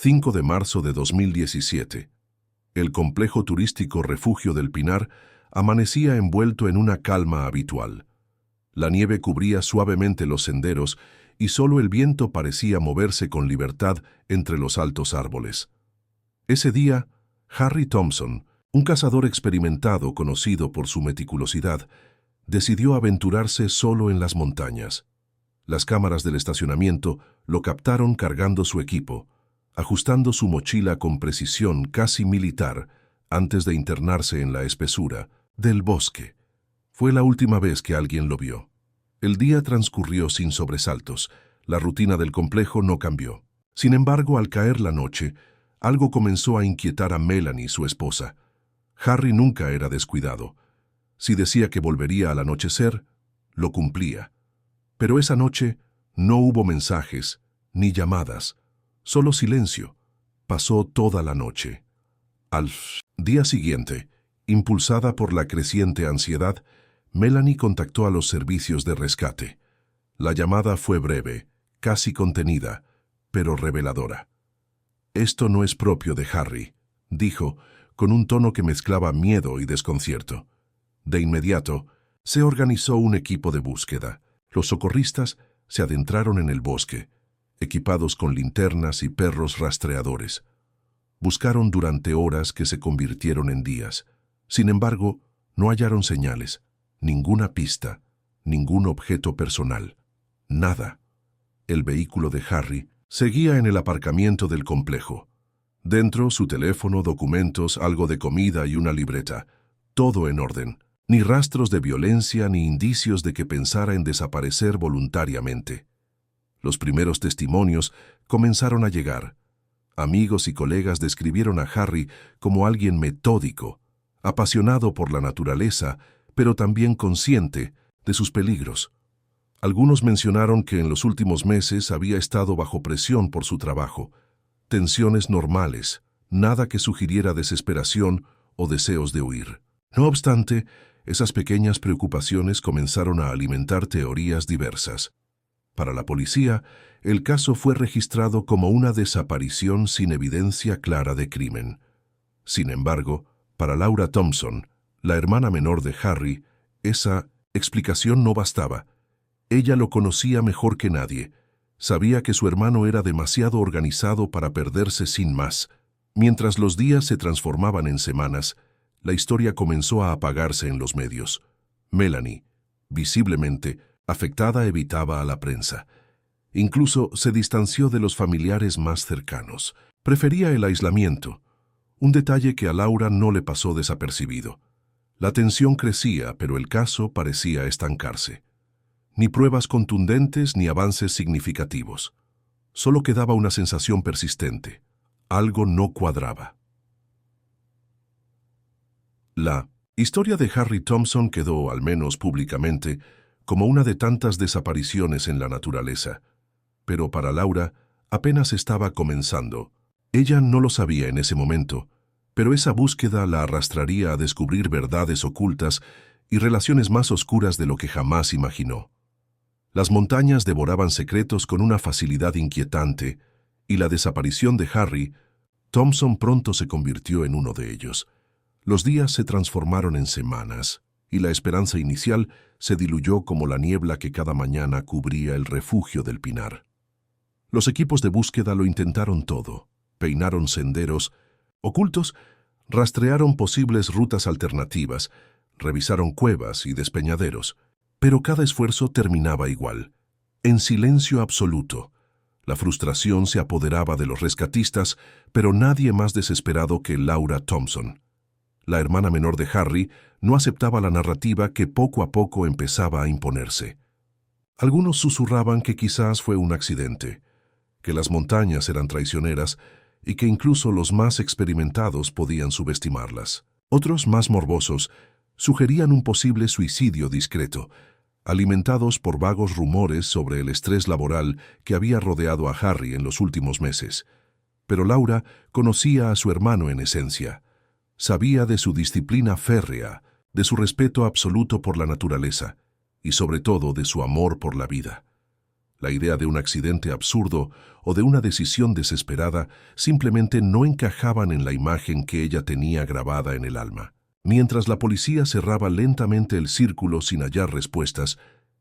5 de marzo de 2017. El complejo turístico Refugio del Pinar amanecía envuelto en una calma habitual. La nieve cubría suavemente los senderos y solo el viento parecía moverse con libertad entre los altos árboles. Ese día, Harry Thompson, un cazador experimentado conocido por su meticulosidad, decidió aventurarse solo en las montañas. Las cámaras del estacionamiento lo captaron cargando su equipo, ajustando su mochila con precisión casi militar antes de internarse en la espesura del bosque. Fue la última vez que alguien lo vio. El día transcurrió sin sobresaltos. La rutina del complejo no cambió. Sin embargo, al caer la noche, algo comenzó a inquietar a Melanie, su esposa. Harry nunca era descuidado. Si decía que volvería al anochecer, lo cumplía. Pero esa noche no hubo mensajes ni llamadas, solo silencio. Pasó toda la noche. Al día siguiente, impulsada por la creciente ansiedad, Melanie contactó a los servicios de rescate. La llamada fue breve, casi contenida, pero reveladora. «Esto no es propio de Harry», dijo, con un tono que mezclaba miedo y desconcierto. De inmediato, se organizó un equipo de búsqueda. Los socorristas se adentraron en el bosque, equipados con linternas y perros rastreadores. Buscaron durante horas que se convirtieron en días. Sin embargo, no hallaron señales, ninguna pista, ningún objeto personal, nada. El vehículo de Harry seguía en el aparcamiento del complejo. Dentro, su teléfono, documentos, algo de comida y una libreta. Todo en orden. Ni rastros de violencia ni indicios de que pensara en desaparecer voluntariamente. Los primeros testimonios comenzaron a llegar. Amigos y colegas describieron a Harry como alguien metódico, apasionado por la naturaleza, pero también consciente de sus peligros. Algunos mencionaron que en los últimos meses había estado bajo presión por su trabajo, tensiones normales, nada que sugiriera desesperación o deseos de huir. No obstante, esas pequeñas preocupaciones comenzaron a alimentar teorías diversas. Para la policía, el caso fue registrado como una desaparición sin evidencia clara de crimen. Sin embargo, para Laura Thompson, la hermana menor de Harry, esa explicación no bastaba. Ella lo conocía mejor que nadie. Sabía que su hermano era demasiado organizado para perderse sin más. Mientras los días se transformaban en semanas, la historia comenzó a apagarse en los medios. Melanie, visiblemente afectada, evitaba a la prensa. Incluso se distanció de los familiares más cercanos. Prefería el aislamiento, un detalle que a Laura no le pasó desapercibido. La tensión crecía, pero el caso parecía estancarse. Ni pruebas contundentes ni avances significativos. Solo quedaba una sensación persistente. Algo no cuadraba. La historia de Harry Thompson quedó, al menos públicamente, como una de tantas desapariciones en la naturaleza. Pero para Laura apenas estaba comenzando. Ella no lo sabía en ese momento, pero esa búsqueda la arrastraría a descubrir verdades ocultas y relaciones más oscuras de lo que jamás imaginó. Las montañas devoraban secretos con una facilidad inquietante, y la desaparición de Harry Thompson pronto se convirtió en uno de ellos. Los días se transformaron en semanas, y la esperanza inicial se diluyó como la niebla que cada mañana cubría el refugio del Pinar. Los equipos de búsqueda lo intentaron todo. Peinaron senderos ocultos, rastrearon posibles rutas alternativas, revisaron cuevas y despeñaderos, pero cada esfuerzo terminaba igual, en silencio absoluto. La frustración se apoderaba de los rescatistas, pero nadie más desesperado que Laura Thompson. La hermana menor de Harry no aceptaba la narrativa que poco a poco empezaba a imponerse. Algunos susurraban que quizás fue un accidente, que las montañas eran traicioneras y que incluso los más experimentados podían subestimarlas. Otros, más morbosos, sugerían un posible suicidio discreto, alimentados por vagos rumores sobre el estrés laboral que había rodeado a Harry en los últimos meses. Pero Laura conocía a su hermano en esencia. Sabía de su disciplina férrea, de su respeto absoluto por la naturaleza y sobre todo de su amor por la vida. La idea de un accidente absurdo o de una decisión desesperada simplemente no encajaban en la imagen que ella tenía grabada en el alma. Mientras la policía cerraba lentamente el círculo sin hallar respuestas,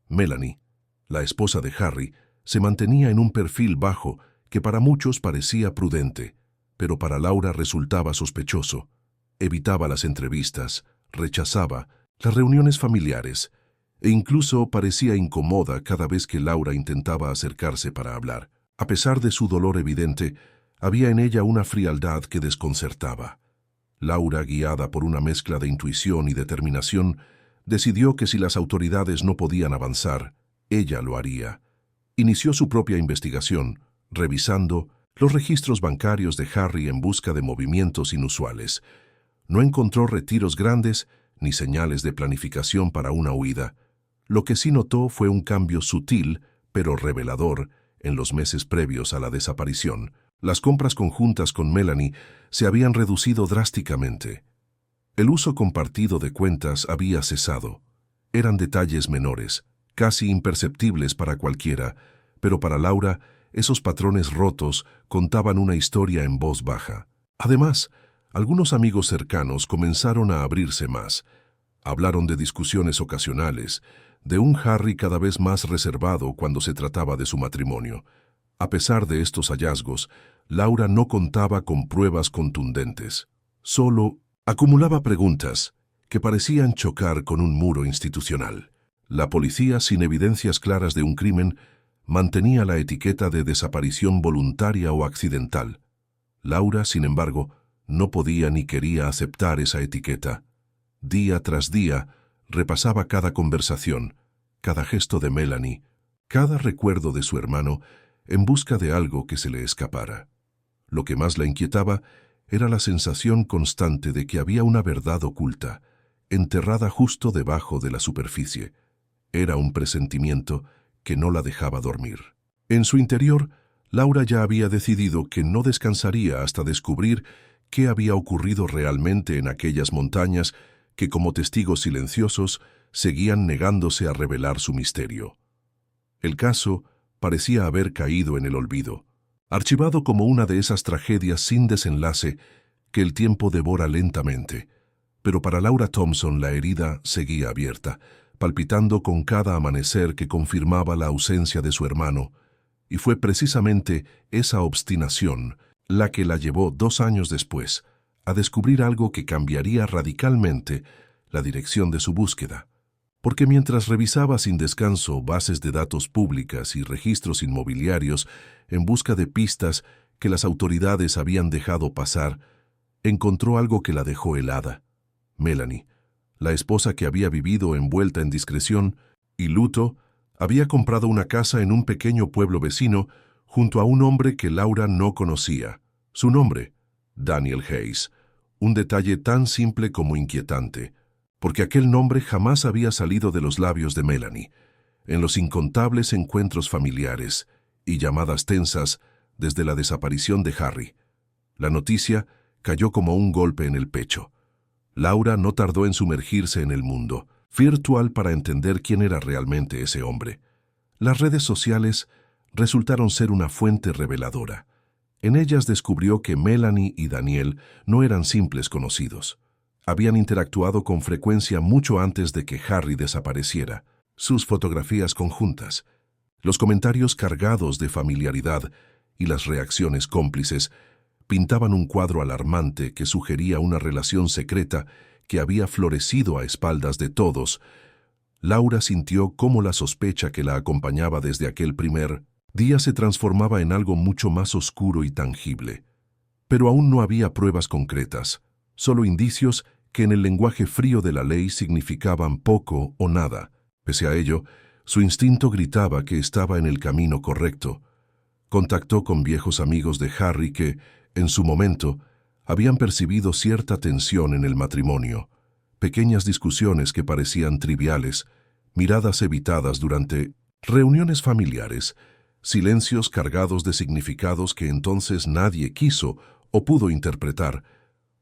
Melanie, la esposa de Harry, se mantenía en un perfil bajo que para muchos parecía prudente, pero para Laura resultaba sospechoso. Evitaba las entrevistas, rechazaba las reuniones familiares e incluso parecía incómoda cada vez que Laura intentaba acercarse para hablar. A pesar de su dolor evidente, había en ella una frialdad que desconcertaba. Laura, guiada por una mezcla de intuición y determinación, decidió que si las autoridades no podían avanzar, ella lo haría. Inició su propia investigación, revisando los registros bancarios de Harry en busca de movimientos inusuales. No encontró retiros grandes ni señales de planificación para una huida. Lo que sí notó fue un cambio sutil, pero revelador, en los meses previos a la desaparición. Las compras conjuntas con Melanie se habían reducido drásticamente. El uso compartido de cuentas había cesado. Eran detalles menores, casi imperceptibles para cualquiera, pero para Laura, esos patrones rotos contaban una historia en voz baja. Además, algunos amigos cercanos comenzaron a abrirse más. Hablaron de discusiones ocasionales, de un Harry cada vez más reservado cuando se trataba de su matrimonio. A pesar de estos hallazgos, Laura no contaba con pruebas contundentes. Solo acumulaba preguntas que parecían chocar con un muro institucional. La policía, sin evidencias claras de un crimen, mantenía la etiqueta de desaparición voluntaria o accidental. Laura, sin embargo, no podía ni quería aceptar esa etiqueta. Día tras día, repasaba cada conversación, cada gesto de Melanie, cada recuerdo de su hermano, en busca de algo que se le escapara. Lo que más la inquietaba era la sensación constante de que había una verdad oculta, enterrada justo debajo de la superficie. Era un presentimiento que no la dejaba dormir. En su interior, Laura ya había decidido que no descansaría hasta descubrir qué había ocurrido realmente en aquellas montañas que, como testigos silenciosos, seguían negándose a revelar su misterio. El caso parecía haber caído en el olvido, archivado como una de esas tragedias sin desenlace que el tiempo devora lentamente. Pero para Laura Thompson la herida seguía abierta, palpitando con cada amanecer que confirmaba la ausencia de su hermano, y fue precisamente esa obstinación la que la llevó 2 años después a descubrir algo que cambiaría radicalmente la dirección de su búsqueda. Porque mientras revisaba sin descanso bases de datos públicas y registros inmobiliarios en busca de pistas que las autoridades habían dejado pasar, encontró algo que la dejó helada. Melanie, la esposa que había vivido envuelta en discreción y luto, había comprado una casa en un pequeño pueblo vecino junto a un hombre que Laura no conocía. Su nombre, Daniel Hayes, un detalle tan simple como inquietante, porque aquel nombre jamás había salido de los labios de Melanie, en los incontables encuentros familiares y llamadas tensas desde la desaparición de Harry. La noticia cayó como un golpe en el pecho. Laura no tardó en sumergirse en el mundo virtual para entender quién era realmente ese hombre. Las redes sociales resultaron ser una fuente reveladora. En ellas descubrió que Melanie y Daniel no eran simples conocidos. Habían interactuado con frecuencia mucho antes de que Harry desapareciera. Sus fotografías conjuntas, los comentarios cargados de familiaridad y las reacciones cómplices pintaban un cuadro alarmante que sugería una relación secreta que había florecido a espaldas de todos. Laura sintió cómo la sospecha que la acompañaba desde aquel primer día se transformaba en algo mucho más oscuro y tangible. Pero aún no había pruebas concretas, solo indicios que en el lenguaje frío de la ley significaban poco o nada. Pese a ello, su instinto gritaba que estaba en el camino correcto. Contactó con viejos amigos de Harry que, en su momento, habían percibido cierta tensión en el matrimonio, pequeñas discusiones que parecían triviales, miradas evitadas durante reuniones familiares, silencios cargados de significados que entonces nadie quiso o pudo interpretar.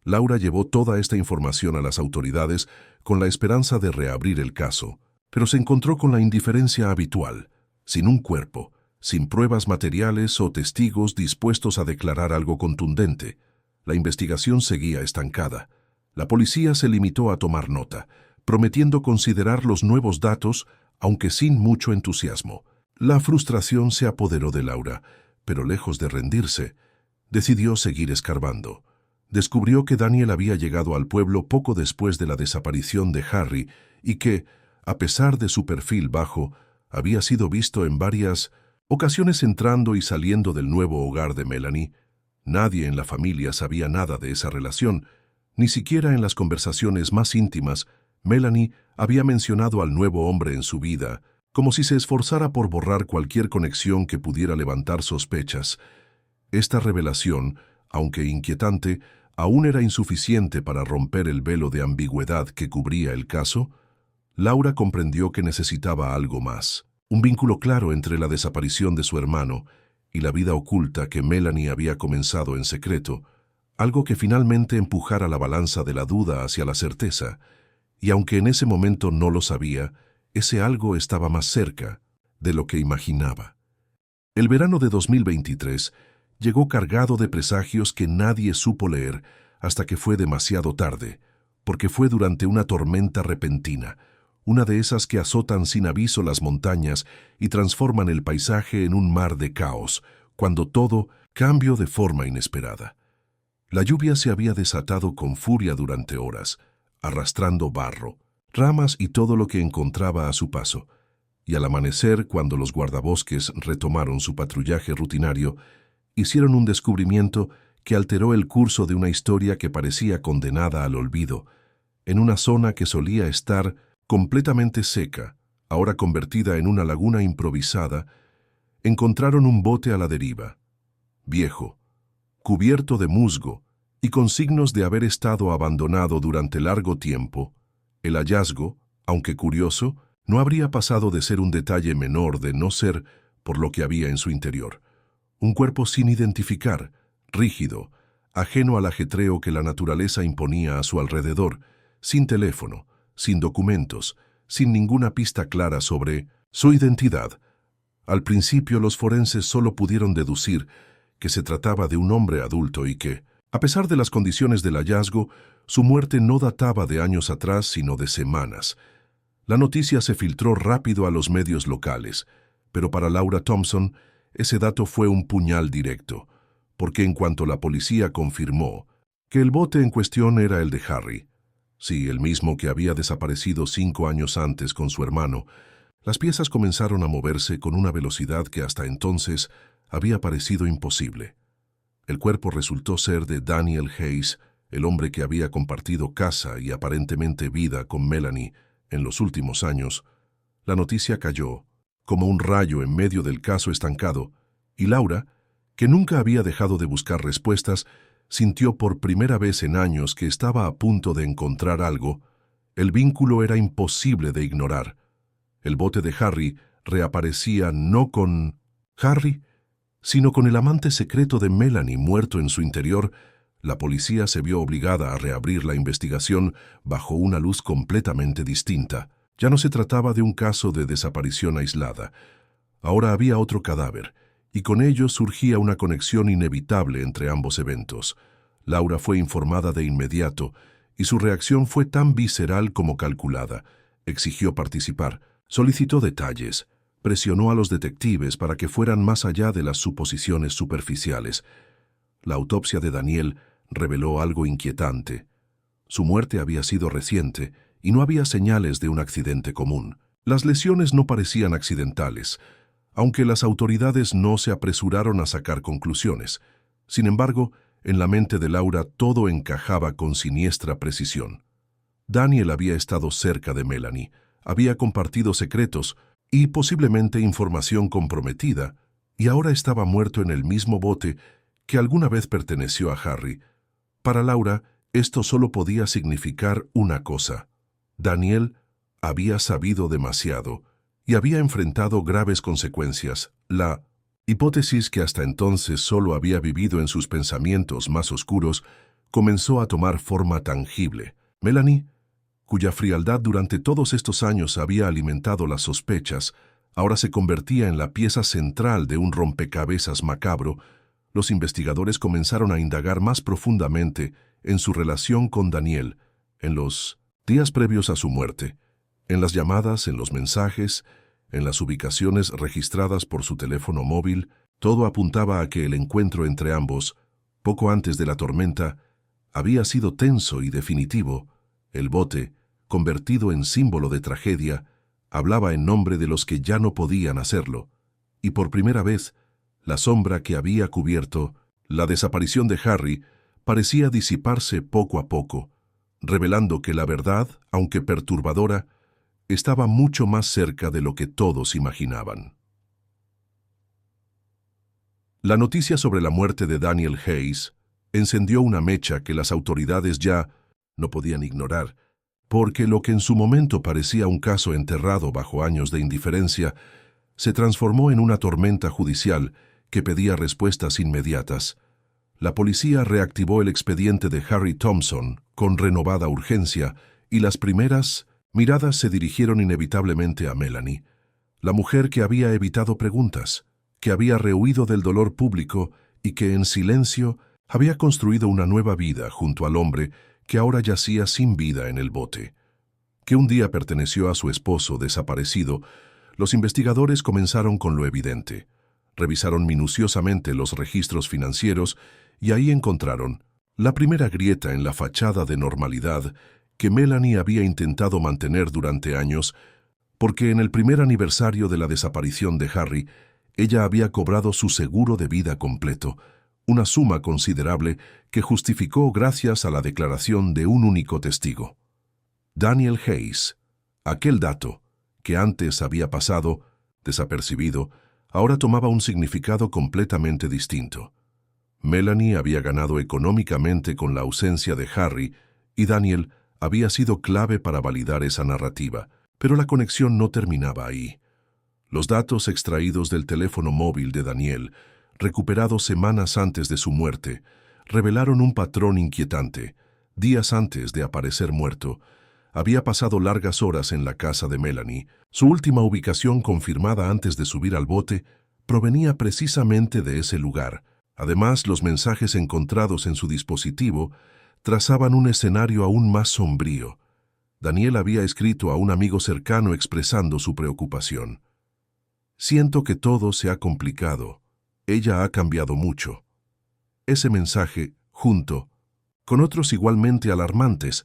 Laura llevó toda esta información a las autoridades con la esperanza de reabrir el caso, pero se encontró con la indiferencia habitual, sin un cuerpo, sin pruebas materiales o testigos dispuestos a declarar algo contundente. La investigación seguía estancada. La policía se limitó a tomar nota, prometiendo considerar los nuevos datos, aunque sin mucho entusiasmo. La frustración se apoderó de Laura, pero lejos de rendirse, decidió seguir escarbando. Descubrió que Daniel había llegado al pueblo poco después de la desaparición de Harry y que, a pesar de su perfil bajo, había sido visto en varias ocasiones entrando y saliendo del nuevo hogar de Melanie. Nadie en la familia sabía nada de esa relación, ni siquiera en las conversaciones más íntimas. Melanie había mencionado al nuevo hombre en su vida, como si se esforzara por borrar cualquier conexión que pudiera levantar sospechas. Esta revelación, aunque inquietante, aún era insuficiente para romper el velo de ambigüedad que cubría el caso. Laura comprendió que necesitaba algo más, un vínculo claro entre la desaparición de su hermano y la vida oculta que Melanie había comenzado en secreto, algo que finalmente empujara la balanza de la duda hacia la certeza, y aunque en ese momento no lo sabía, ese algo estaba más cerca de lo que imaginaba. El verano de 2023 llegó cargado de presagios que nadie supo leer hasta que fue demasiado tarde, porque fue durante una tormenta repentina, una de esas que azotan sin aviso las montañas y transforman el paisaje en un mar de caos, cuando todo cambió de forma inesperada. La lluvia se había desatado con furia durante horas, arrastrando barro, ramas y todo lo que encontraba a su paso, y al amanecer, cuando los guardabosques retomaron su patrullaje rutinario, hicieron un descubrimiento que alteró el curso de una historia que parecía condenada al olvido, en una zona que solía estar completamente seca, ahora convertida en una laguna improvisada. Encontraron un bote a la deriva, viejo, cubierto de musgo y con signos de haber estado abandonado durante largo tiempo. El hallazgo, aunque curioso, no habría pasado de ser un detalle menor de no ser por lo que había en su interior. Un cuerpo sin identificar, rígido, ajeno al ajetreo que la naturaleza imponía a su alrededor, sin teléfono, sin documentos, sin ninguna pista clara sobre su identidad. Al principio los forenses solo pudieron deducir que se trataba de un hombre adulto y que, a pesar de las condiciones del hallazgo, su muerte no databa de años atrás sino de semanas. La noticia se filtró rápido a los medios locales, pero para Laura Thompson ese dato fue un puñal directo, porque en cuanto la policía confirmó que el bote en cuestión era el de Harry, sí, el mismo que había desaparecido 5 años antes con su hermano, las piezas comenzaron a moverse con una velocidad que hasta entonces había parecido imposible. El cuerpo resultó ser de Daniel Hayes, el hombre que había compartido casa y aparentemente vida con Melanie en los últimos años. La noticia cayó como un rayo en medio del caso estancado, y Laura, que nunca había dejado de buscar respuestas, sintió por primera vez en años que estaba a punto de encontrar algo. El vínculo era imposible de ignorar. El bote de Harry reaparecía no con Harry, sino con el amante secreto de Melanie muerto en su interior. La policía se vio obligada a reabrir la investigación bajo una luz completamente distinta. Ya no se trataba de un caso de desaparición aislada. Ahora había otro cadáver, y con ello surgía una conexión inevitable entre ambos eventos. Laura fue informada de inmediato, y su reacción fue tan visceral como calculada. Exigió participar, solicitó detalles, presionó a los detectives para que fueran más allá de las suposiciones superficiales. La autopsia de Daniel reveló algo inquietante. Su muerte había sido reciente y no había señales de un accidente común. Las lesiones no parecían accidentales, aunque las autoridades no se apresuraron a sacar conclusiones. Sin embargo, en la mente de Laura todo encajaba con siniestra precisión. Daniel había estado cerca de Melanie, había compartido secretos y posiblemente información comprometida, y ahora estaba muerto en el mismo bote que alguna vez perteneció a Harry. Para Laura, esto solo podía significar una cosa. Daniel había sabido demasiado y había enfrentado graves consecuencias. La hipótesis que hasta entonces solo había vivido en sus pensamientos más oscuros comenzó a tomar forma tangible. Melanie, cuya frialdad durante todos estos años había alimentado las sospechas, ahora se convertía en la pieza central de un rompecabezas macabro. Los investigadores comenzaron a indagar más profundamente en su relación con Daniel en los días previos a su muerte, en las llamadas, en los mensajes, en las ubicaciones registradas por su teléfono móvil. Todo apuntaba a que el encuentro entre ambos, poco antes de la tormenta, había sido tenso y definitivo. El bote, convertido en símbolo de tragedia, hablaba en nombre de los que ya no podían hacerlo, y por primera vez, la sombra que había cubierto la desaparición de Harry parecía disiparse poco a poco, revelando que la verdad, aunque perturbadora, estaba mucho más cerca de lo que todos imaginaban. La noticia sobre la muerte de Daniel Hayes encendió una mecha que las autoridades ya no podían ignorar, porque lo que en su momento parecía un caso enterrado bajo años de indiferencia se transformó en una tormenta judicial que pedía respuestas inmediatas. La policía reactivó el expediente de Harry Thompson con renovada urgencia y las primeras miradas se dirigieron inevitablemente a Melanie, la mujer que había evitado preguntas, que había rehuido del dolor público y que en silencio había construido una nueva vida junto al hombre que ahora yacía sin vida en el bote. Que un día perteneció a su esposo desaparecido, los investigadores comenzaron con lo evidente. Revisaron minuciosamente los registros financieros y ahí encontraron la primera grieta en la fachada de normalidad que Melanie había intentado mantener durante años, porque en el primer aniversario de la desaparición de Harry, ella había cobrado su seguro de vida completo, una suma considerable que justificó gracias a la declaración de un único testigo. Daniel Hayes. Aquel dato, que antes había pasado desapercibido, ahora tomaba un significado completamente distinto. Melanie había ganado económicamente con la ausencia de Harry y Daniel había sido clave para validar esa narrativa, pero la conexión no terminaba ahí. Los datos extraídos del teléfono móvil de Daniel, recuperados semanas antes de su muerte, revelaron un patrón inquietante. Días antes de aparecer muerto, había pasado largas horas en la casa de Melanie. Su última ubicación confirmada antes de subir al bote provenía precisamente de ese lugar. Además, los mensajes encontrados en su dispositivo trazaban un escenario aún más sombrío. Daniel había escrito a un amigo cercano expresando su preocupación. «Siento que todo se ha complicado. Ella ha cambiado mucho». Ese mensaje, junto con otros igualmente alarmantes,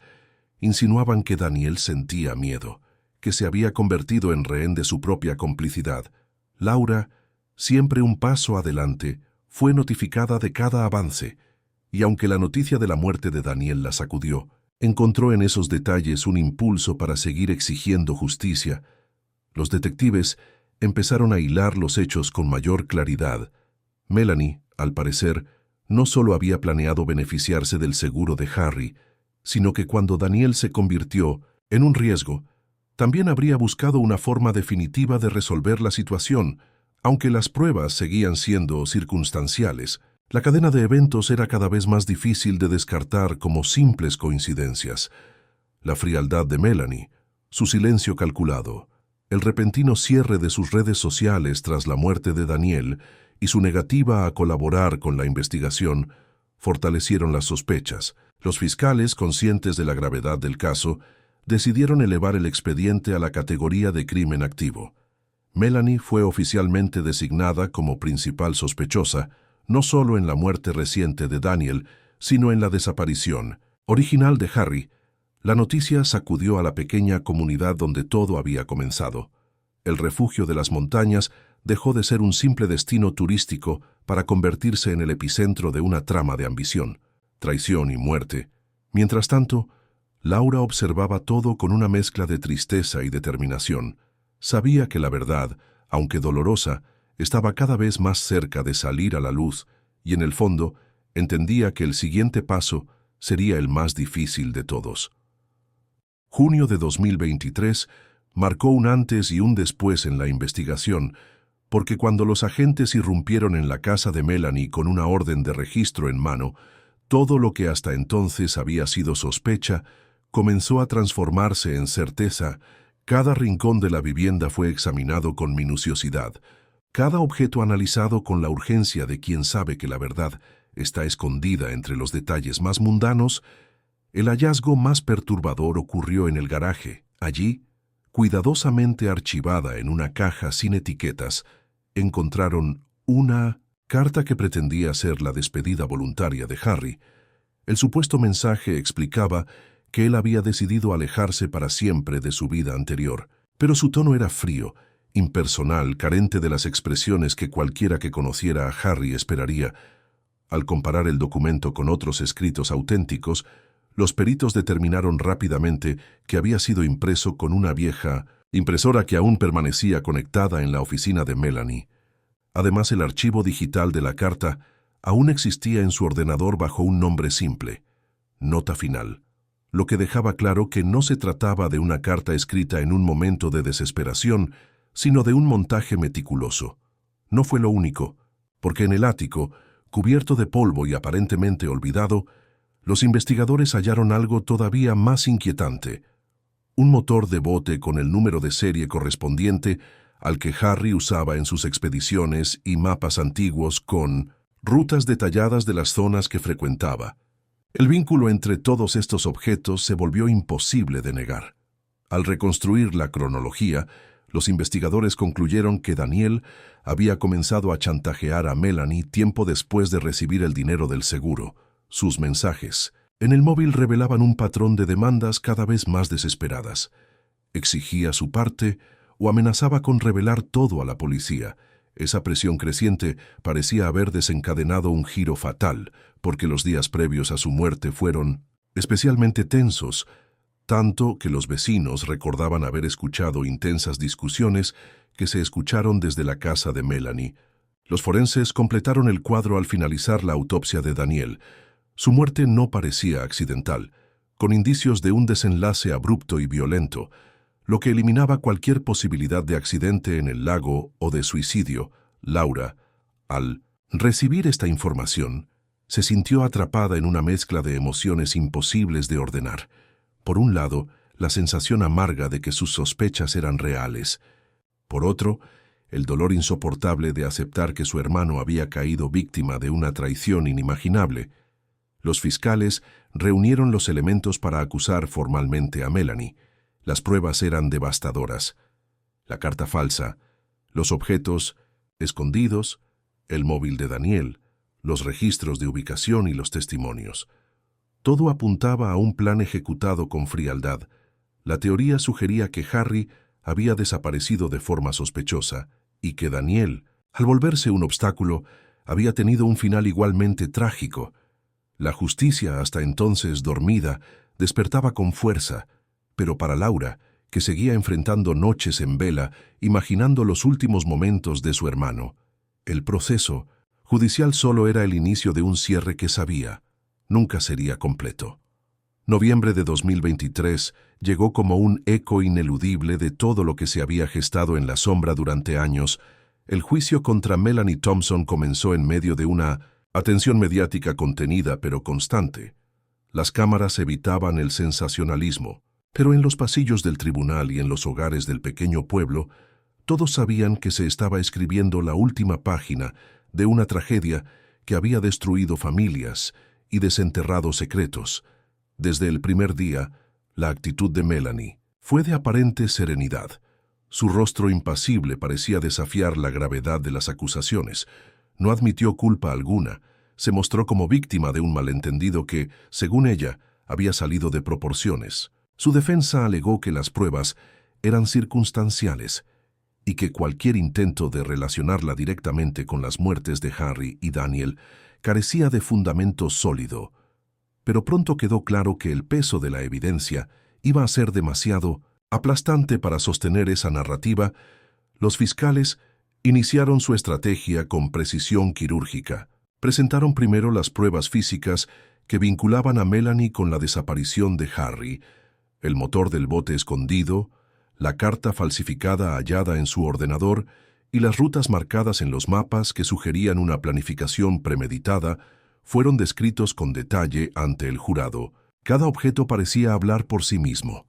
insinuaban que Daniel sentía miedo, que se había convertido en rehén de su propia complicidad. Laura, siempre un paso adelante, fue notificada de cada avance, y aunque la noticia de la muerte de Daniel la sacudió, encontró en esos detalles un impulso para seguir exigiendo justicia. Los detectives empezaron a hilar los hechos con mayor claridad. Melanie, al parecer, no solo había planeado beneficiarse del seguro de Harry, sino que cuando Daniel se convirtió en un riesgo, también habría buscado una forma definitiva de resolver la situación. Aunque las pruebas seguían siendo circunstanciales, la cadena de eventos era cada vez más difícil de descartar como simples coincidencias. La frialdad de Melanie, su silencio calculado, el repentino cierre de sus redes sociales tras la muerte de Daniel y su negativa a colaborar con la investigación fortalecieron las sospechas. Los fiscales, conscientes de la gravedad del caso, decidieron elevar el expediente a la categoría de crimen activo. Melanie fue oficialmente designada como principal sospechosa, no solo en la muerte reciente de Daniel, sino en la desaparición original de Harry. La noticia sacudió a la pequeña comunidad donde todo había comenzado. El refugio de las montañas dejó de ser un simple destino turístico para convertirse en el epicentro de una trama de ambición, traición y muerte. Mientras tanto, Laura observaba todo con una mezcla de tristeza y determinación. Sabía que la verdad, aunque dolorosa, estaba cada vez más cerca de salir a la luz y, en el fondo, entendía que el siguiente paso sería el más difícil de todos. Junio de 2023 marcó un antes y un después en la investigación, porque cuando los agentes irrumpieron en la casa de Melanie con una orden de registro en mano, todo lo que hasta entonces había sido sospecha comenzó a transformarse en certeza Cada rincón de la vivienda fue examinado con minuciosidad, cada objeto analizado con la urgencia de quien sabe que la verdad está escondida entre los detalles más mundanos. El hallazgo más perturbador ocurrió en el garaje. Allí, cuidadosamente archivada en una caja sin etiquetas, encontraron una carta que pretendía ser la despedida voluntaria de Harry. El supuesto mensaje explicaba que él había decidido alejarse para siempre de su vida anterior, pero su tono era frío, impersonal, carente de las expresiones que cualquiera que conociera a Harry esperaría. Al comparar el documento con otros escritos auténticos, los peritos determinaron rápidamente que había sido impreso con una vieja impresora que aún permanecía conectada en la oficina de Melanie. Además, el archivo digital de la carta aún existía en su ordenador bajo un nombre simple, Nota Final, lo que dejaba claro que no se trataba de una carta escrita en un momento de desesperación, sino de un montaje meticuloso. No fue lo único, porque en el ático, cubierto de polvo y aparentemente olvidado, los investigadores hallaron algo todavía más inquietante: un motor de bote con el número de serie correspondiente al que Harry usaba en sus expediciones y mapas antiguos con rutas detalladas de las zonas que frecuentaba. El vínculo entre todos estos objetos se volvió imposible de negar. Al reconstruir la cronología, los investigadores concluyeron que Daniel había comenzado a chantajear a Melanie tiempo después de recibir el dinero del seguro. Sus mensajes en el móvil revelaban un patrón de demandas cada vez más desesperadas. Exigía su parte o amenazaba con revelar todo a la policía. Esa presión creciente parecía haber desencadenado un giro fatal, porque los días previos a su muerte fueron especialmente tensos, tanto que los vecinos recordaban haber escuchado intensas discusiones que se escucharon desde la casa de Melanie. Los forenses completaron el cuadro al finalizar la autopsia de Daniel. Su muerte no parecía accidental, con indicios de un desenlace abrupto y violento, lo que eliminaba cualquier posibilidad de accidente en el lago o de suicidio. Laura, al recibir esta información, se sintió atrapada en una mezcla de emociones imposibles de ordenar. Por un lado, la sensación amarga de que sus sospechas eran reales. Por otro, el dolor insoportable de aceptar que su hermano había caído víctima de una traición inimaginable. Los fiscales reunieron los elementos para acusar formalmente a Melanie. Las pruebas eran devastadoras: la carta falsa, los objetos escondidos, el móvil de Daniel, los registros de ubicación y los testimonios. Todo apuntaba a un plan ejecutado con frialdad. La teoría sugería que Harry había desaparecido de forma sospechosa y que Daniel, al volverse un obstáculo, había tenido un final igualmente trágico. La justicia, hasta entonces dormida, despertaba con fuerza, pero para Laura, que seguía enfrentando noches en vela, imaginando los últimos momentos de su hermano, el proceso judicial solo era el inicio de un cierre que sabía nunca sería completo. Noviembre de 2023 llegó como un eco ineludible de todo lo que se había gestado en la sombra durante años. El juicio contra Melanie Thompson comenzó en medio de una atención mediática contenida pero constante. Las cámaras evitaban el sensacionalismo, pero en los pasillos del tribunal y en los hogares del pequeño pueblo, todos sabían que se estaba escribiendo la última página de una tragedia que había destruido familias y desenterrado secretos. Desde el primer día, la actitud de Melanie fue de aparente serenidad. Su rostro impasible parecía desafiar la gravedad de las acusaciones. No admitió culpa alguna. Se mostró como víctima de un malentendido que, según ella, había salido de proporciones. Su defensa alegó que las pruebas eran circunstanciales y que cualquier intento de relacionarla directamente con las muertes de Harry y Daniel carecía de fundamento sólido. Pero pronto quedó claro que el peso de la evidencia iba a ser demasiado aplastante para sostener esa narrativa. Los fiscales iniciaron su estrategia con precisión quirúrgica. Presentaron primero las pruebas físicas que vinculaban a Melanie con la desaparición de Harry: el motor del bote escondido, la carta falsificada hallada en su ordenador y las rutas marcadas en los mapas que sugerían una planificación premeditada fueron descritos con detalle ante el jurado. Cada objeto parecía hablar por sí mismo.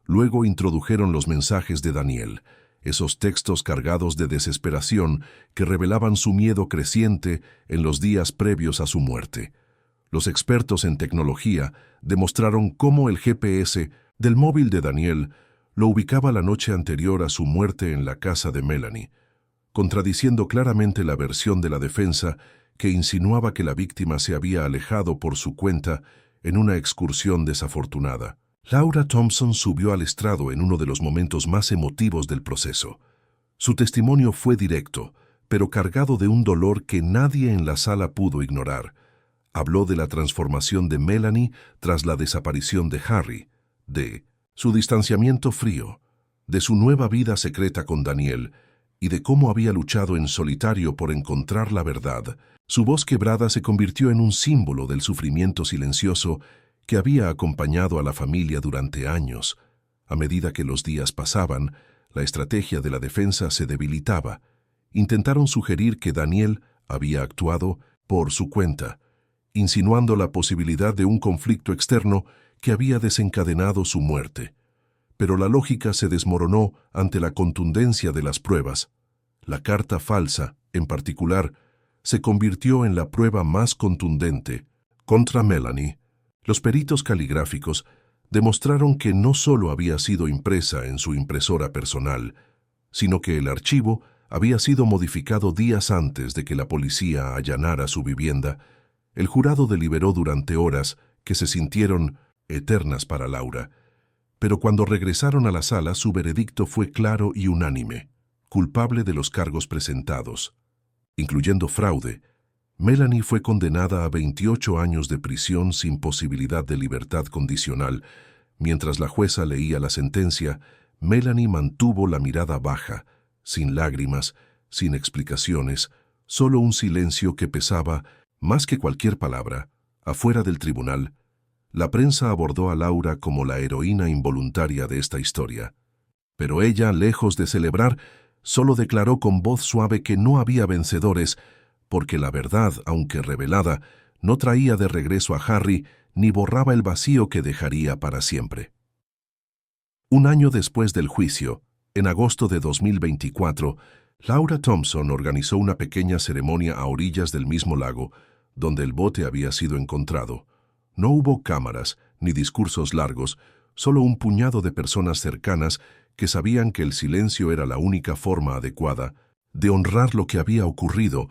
Luego introdujeron los mensajes de Daniel, esos textos cargados de desesperación que revelaban su miedo creciente en los días previos a su muerte. Los expertos en tecnología demostraron cómo el GPS del móvil de Daniel lo ubicaba la noche anterior a su muerte en la casa de Melanie, contradiciendo claramente la versión de la defensa que insinuaba que la víctima se había alejado por su cuenta en una excursión desafortunada. Laura Thompson subió al estrado en uno de los momentos más emotivos del proceso. Su testimonio fue directo, pero cargado de un dolor que nadie en la sala pudo ignorar. Habló de la transformación de Melanie tras la desaparición de Harry, de su distanciamiento frío, de su nueva vida secreta con Daniel y de cómo había luchado en solitario por encontrar la verdad. Su voz quebrada se convirtió en un símbolo del sufrimiento silencioso que había acompañado a la familia durante años. A medida que los días pasaban, la estrategia de la defensa se debilitaba. Intentaron sugerir que Daniel había actuado por su cuenta, insinuando la posibilidad de un conflicto externo que había desencadenado su muerte. Pero la lógica se desmoronó ante la contundencia de las pruebas. La carta falsa, en particular, se convirtió en la prueba más contundente contra Melanie. Los peritos caligráficos demostraron que no solo había sido impresa en su impresora personal, sino que el archivo había sido modificado días antes de que la policía allanara su vivienda. El jurado deliberó durante horas que se sintieron eternas para Laura, pero cuando regresaron a la sala su veredicto fue claro y unánime: culpable de los cargos presentados, incluyendo fraude. Melanie fue condenada a 28 años de prisión sin posibilidad de libertad condicional. Mientras la jueza leía la sentencia, Melanie mantuvo la mirada baja, sin lágrimas, sin explicaciones, solo un silencio que pesaba más que cualquier palabra. Afuera del tribunal, la prensa abordó a Laura como la heroína involuntaria de esta historia. Pero ella, lejos de celebrar, solo declaró con voz suave que no había vencedores, porque la verdad, aunque revelada, no traía de regreso a Harry ni borraba el vacío que dejaría para siempre. Un año después del juicio, en agosto de 2024, Laura Thompson organizó una pequeña ceremonia a orillas del mismo lago, donde el bote había sido encontrado. No hubo cámaras ni discursos largos, solo un puñado de personas cercanas que sabían que el silencio era la única forma adecuada de honrar lo que había ocurrido.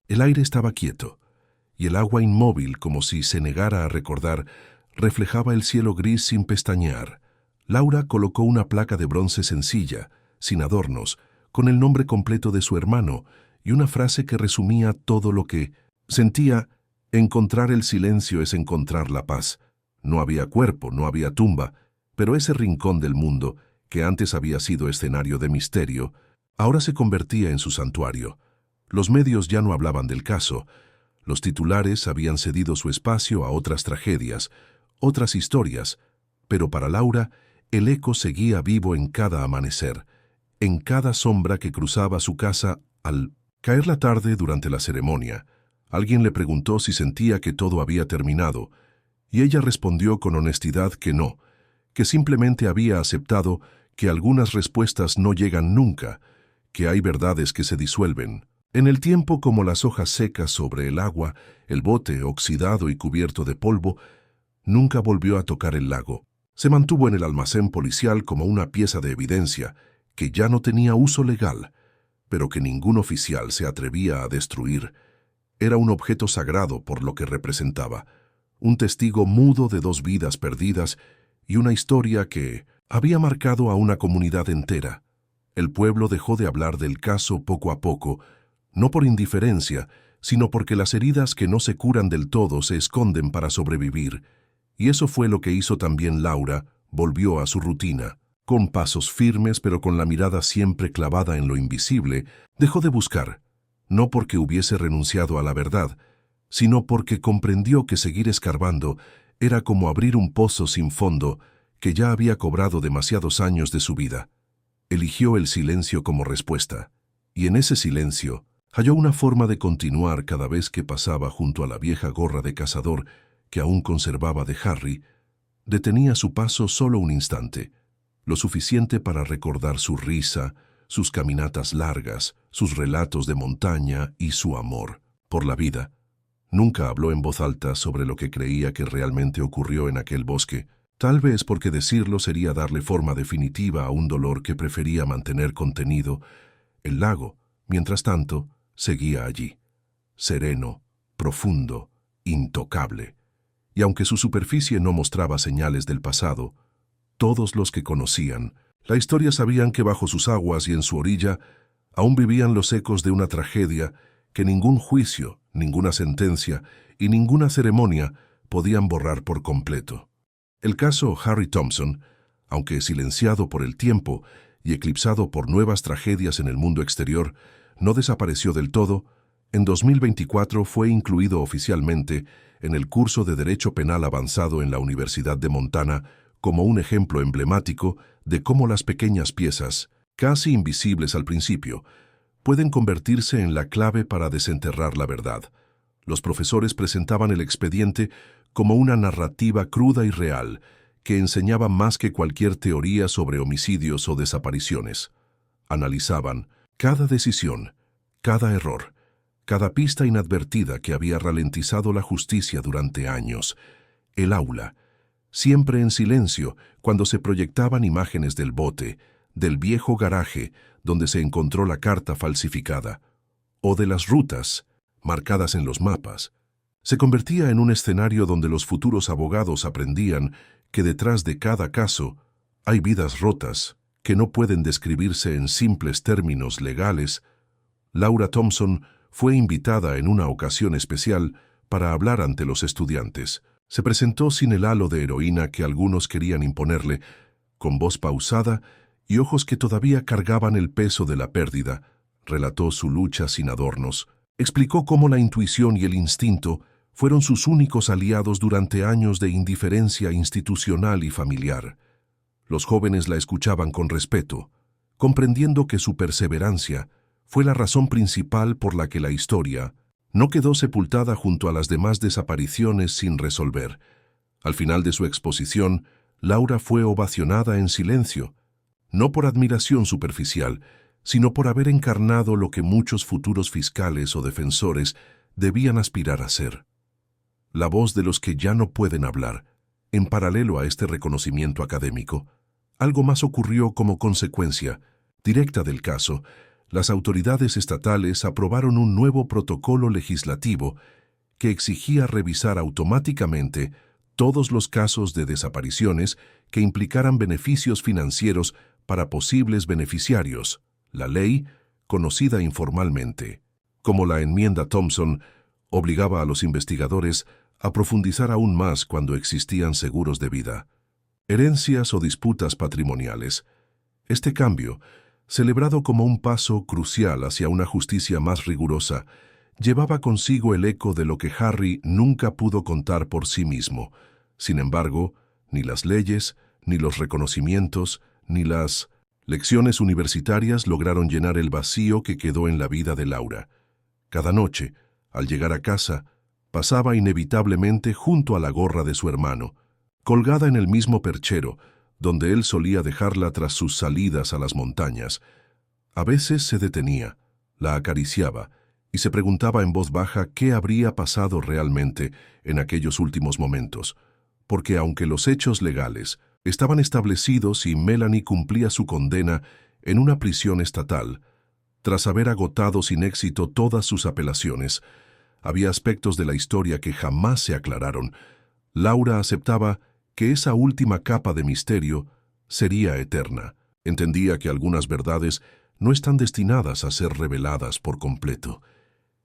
El aire estaba quieto, y el agua inmóvil, como si se negara a recordar, reflejaba el cielo gris sin pestañear. Laura colocó una placa de bronce sencilla, sin adornos, con el nombre completo de su hermano y una frase que resumía todo lo que sentía: encontrar el silencio es encontrar la paz. No había cuerpo, no había tumba, pero ese rincón del mundo, que antes había sido escenario de misterio, ahora se convertía en su santuario. Los medios ya no hablaban del caso. Los titulares habían cedido su espacio a otras tragedias, otras historias, pero para Laura el eco seguía vivo en cada amanecer, en cada sombra que cruzaba su casa. Al caer la tarde durante la ceremonia, alguien le preguntó si sentía que todo había terminado, y ella respondió con honestidad que no, que simplemente había aceptado que algunas respuestas no llegan nunca, que hay verdades que se disuelven en el tiempo como las hojas secas sobre el agua. El bote, oxidado y cubierto de polvo, nunca volvió a tocar el lago. Se mantuvo en el almacén policial como una pieza de evidencia que ya no tenía uso legal, pero que ningún oficial se atrevía a destruir. Era un objeto sagrado por lo que representaba, un testigo mudo de dos vidas perdidas y una historia que había marcado a una comunidad entera. El pueblo dejó de hablar del caso poco a poco, no por indiferencia, sino porque las heridas que no se curan del todo se esconden para sobrevivir. Y eso fue lo que hizo también Laura. Volvió a su rutina. Con pasos firmes pero con la mirada siempre clavada en lo invisible, dejó de buscar, no porque hubiese renunciado a la verdad, sino porque comprendió que seguir escarbando era como abrir un pozo sin fondo que ya había cobrado demasiados años de su vida. Eligió el silencio como respuesta, y en ese silencio halló una forma de continuar. Cada vez que pasaba junto a la vieja gorra de cazador que aún conservaba de Harry, detenía su paso solo un instante, lo suficiente para recordar su risa, sus caminatas largas, sus relatos de montaña y su amor por la vida. Nunca habló en voz alta sobre lo que creía que realmente ocurrió en aquel bosque, tal vez porque decirlo sería darle forma definitiva a un dolor que prefería mantener contenido. El lago, mientras tanto, seguía allí, sereno, profundo, intocable. Y aunque su superficie no mostraba señales del pasado, todos los que conocían la historia sabían que bajo sus aguas y en su orilla aún vivían los ecos de una tragedia que ningún juicio, ninguna sentencia y ninguna ceremonia podían borrar por completo. El caso Harry Thompson, aunque silenciado por el tiempo y eclipsado por nuevas tragedias en el mundo exterior, no desapareció del todo. En 2024 fue incluido oficialmente en el curso de Derecho Penal Avanzado en la Universidad de Montana como un ejemplo emblemático de cómo las pequeñas piezas, casi invisibles al principio, pueden convertirse en la clave para desenterrar la verdad. Los profesores presentaban el expediente como una narrativa cruda y real que enseñaba más que cualquier teoría sobre homicidios o desapariciones. Analizaban cada decisión, cada error, cada pista inadvertida que había ralentizado la justicia durante años. El aula, siempre en silencio cuando se proyectaban imágenes del bote, del viejo garaje donde se encontró la carta falsificada, o de las rutas marcadas en los mapas, se convertía en un escenario donde los futuros abogados aprendían que detrás de cada caso hay vidas rotas que no pueden describirse en simples términos legales. Laura Thompson fue invitada en una ocasión especial para hablar ante los estudiantes. Se presentó sin el halo de heroína que algunos querían imponerle, con voz pausada y ojos que todavía cargaban el peso de la pérdida. Relató su lucha sin adornos. Explicó cómo la intuición y el instinto fueron sus únicos aliados durante años de indiferencia institucional y familiar. Los jóvenes la escuchaban con respeto, comprendiendo que su perseverancia fue la razón principal por la que la historia no quedó sepultada junto a las demás desapariciones sin resolver. Al final de su exposición, Laura fue ovacionada en silencio, no por admiración superficial, sino por haber encarnado lo que muchos futuros fiscales o defensores debían aspirar a ser. La voz de los que ya no pueden hablar. En paralelo a este reconocimiento académico, algo más ocurrió como consecuencia directa del caso. Las autoridades estatales aprobaron un nuevo protocolo legislativo que exigía revisar automáticamente todos los casos de desapariciones que implicaran beneficios financieros para posibles beneficiarios. La ley, conocida informalmente como la Enmienda Thompson, obligaba a los investigadores a profundizar aún más cuando existían seguros de vida, herencias o disputas patrimoniales. Este cambio, celebrado como un paso crucial hacia una justicia más rigurosa, llevaba consigo el eco de lo que Harry nunca pudo contar por sí mismo. Sin embargo, ni las leyes, ni los reconocimientos, ni las lecciones universitarias lograron llenar el vacío que quedó en la vida de Laura. Cada noche, al llegar a casa, pasaba inevitablemente junto a la gorra de su hermano, colgada en el mismo perchero, donde él solía dejarla tras sus salidas a las montañas. A veces se detenía, la acariciaba y se preguntaba en voz baja qué habría pasado realmente en aquellos últimos momentos, porque aunque los hechos legales estaban establecidos y Melanie cumplía su condena en una prisión estatal, tras haber agotado sin éxito todas sus apelaciones, había aspectos de la historia que jamás se aclararon. Laura aceptaba que esa última capa de misterio sería eterna. Entendía que algunas verdades no están destinadas a ser reveladas por completo.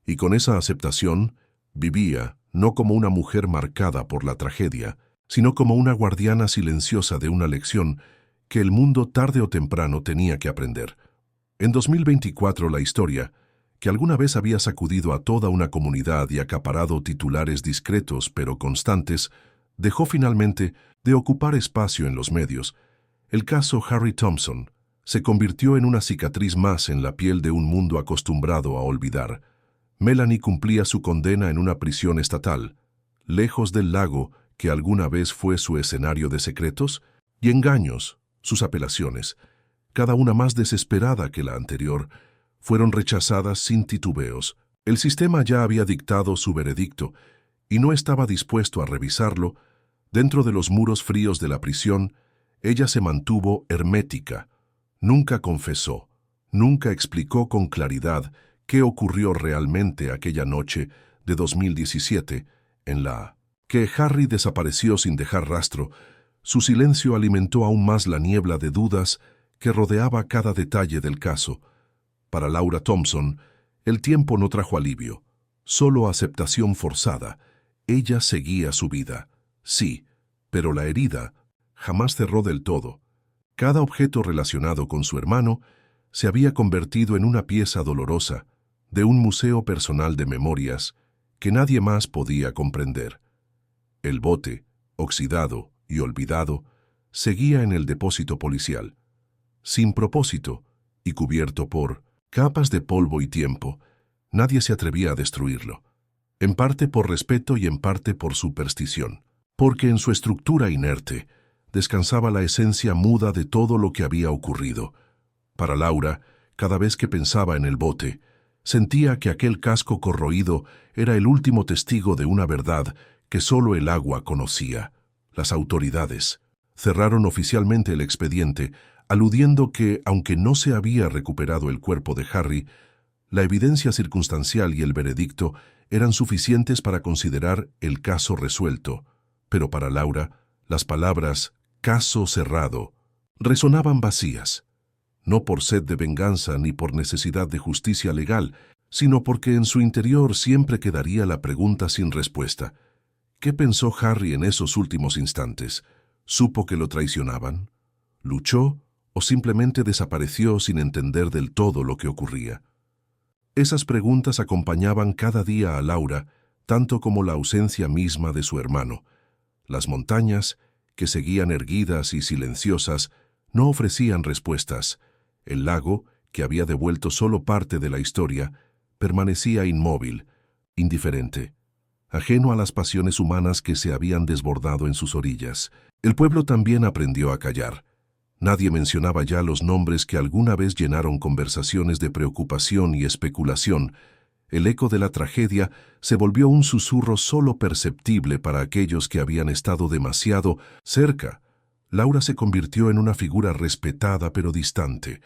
Y con esa aceptación, vivía no como una mujer marcada por la tragedia, sino como una guardiana silenciosa de una lección que el mundo tarde o temprano tenía que aprender. En 2024 la historia, que alguna vez había sacudido a toda una comunidad y acaparado titulares discretos pero constantes, dejó finalmente de ocupar espacio en los medios. El caso Harry Thompson se convirtió en una cicatriz más en la piel de un mundo acostumbrado a olvidar. Melanie cumplía su condena en una prisión estatal, lejos del lago que alguna vez fue su escenario de secretos y engaños, Sus apelaciones, cada una más desesperada que la anterior, fueron rechazadas sin titubeos. El sistema ya había dictado su veredicto y no estaba dispuesto a revisarlo. Dentro de los muros fríos de la prisión, ella se mantuvo hermética. Nunca confesó, nunca explicó con claridad qué ocurrió realmente aquella noche de 2017 en la que Harry desapareció sin dejar rastro. Su silencio alimentó aún más la niebla de dudas que rodeaba cada detalle del caso. Para Laura Thompson, el tiempo no trajo alivio, solo aceptación forzada. Ella seguía su vida, sí, pero la herida jamás cerró del todo. Cada objeto relacionado con su hermano se había convertido en una pieza dolorosa de un museo personal de memorias que nadie más podía comprender. El bote, oxidado y olvidado, seguía en el depósito policial, sin propósito y cubierto por capas de polvo y tiempo. Nadie se atrevía a destruirlo, en parte por respeto y en parte por superstición, porque en su estructura inerte descansaba la esencia muda de todo lo que había ocurrido. Para Laura, cada vez que pensaba en el bote, sentía que aquel casco corroído era el último testigo de una verdad que solo el agua conocía. Las autoridades cerraron oficialmente el expediente, aludiendo que, aunque no se había recuperado el cuerpo de Harry, la evidencia circunstancial y el veredicto eran suficientes para considerar el caso resuelto. Pero para Laura, las palabras «caso cerrado» resonaban vacías, no por sed de venganza ni por necesidad de justicia legal, sino porque en su interior siempre quedaría la pregunta sin respuesta. ¿Qué pensó Harry en esos últimos instantes? ¿Supo que lo traicionaban? ¿Luchó o simplemente desapareció sin entender del todo lo que ocurría? Esas preguntas acompañaban cada día a Laura, tanto como la ausencia misma de su hermano. Las montañas, que seguían erguidas y silenciosas, no ofrecían respuestas. El lago, que había devuelto solo parte de la historia, permanecía inmóvil, indiferente, ajeno a las pasiones humanas que se habían desbordado en sus orillas. El pueblo también aprendió a callar. Nadie mencionaba ya los nombres que alguna vez llenaron conversaciones de preocupación y especulación. El eco de la tragedia se volvió un susurro solo perceptible para aquellos que habían estado demasiado cerca. Laura se convirtió en una figura respetada pero distante,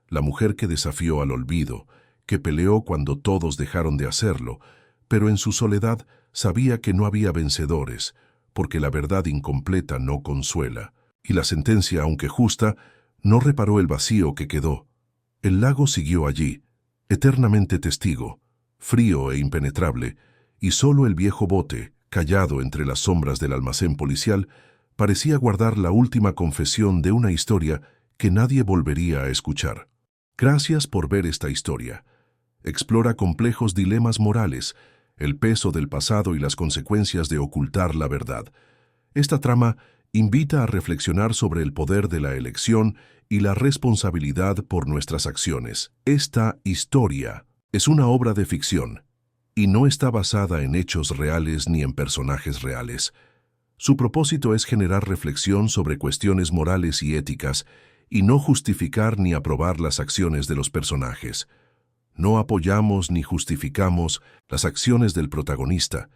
la mujer que desafió al olvido, que peleó cuando todos dejaron de hacerlo, pero en su soledad sabía que no había vencedores, porque la verdad incompleta no consuela, y la sentencia, aunque justa, no reparó el vacío que quedó. El lago siguió allí, eternamente testigo, frío e impenetrable, y solo el viejo bote, callado entre las sombras del almacén policial, parecía guardar la última confesión de una historia que nadie volvería a escuchar. Gracias por ver esta historia. Explora complejos dilemas morales, el peso del pasado y las consecuencias de ocultar la verdad. Esta trama invita a reflexionar sobre el poder de la elección y la responsabilidad por nuestras acciones. Esta historia es una obra de ficción y no está basada en hechos reales ni en personajes reales. Su propósito es generar reflexión sobre cuestiones morales y éticas y no justificar ni aprobar las acciones de los personajes. No apoyamos ni justificamos las acciones del protagonista,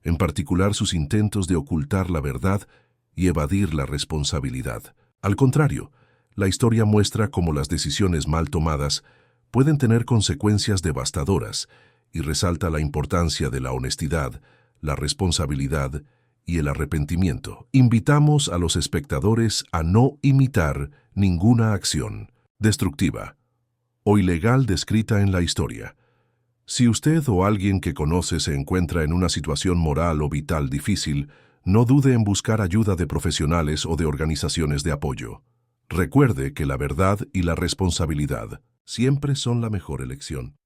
en particular sus intentos de ocultar la verdad y evadir la responsabilidad. Al contrario, la historia muestra cómo las decisiones mal tomadas pueden tener consecuencias devastadoras y resalta la importancia de la honestidad, la responsabilidad y el arrepentimiento. Invitamos a los espectadores a no imitar ninguna acción destructiva o ilegal descrita en la historia. Si usted o alguien que conoce se encuentra en una situación moral o vital difícil, no dude en buscar ayuda de profesionales o de organizaciones de apoyo. Recuerde que la verdad y la responsabilidad siempre son la mejor elección.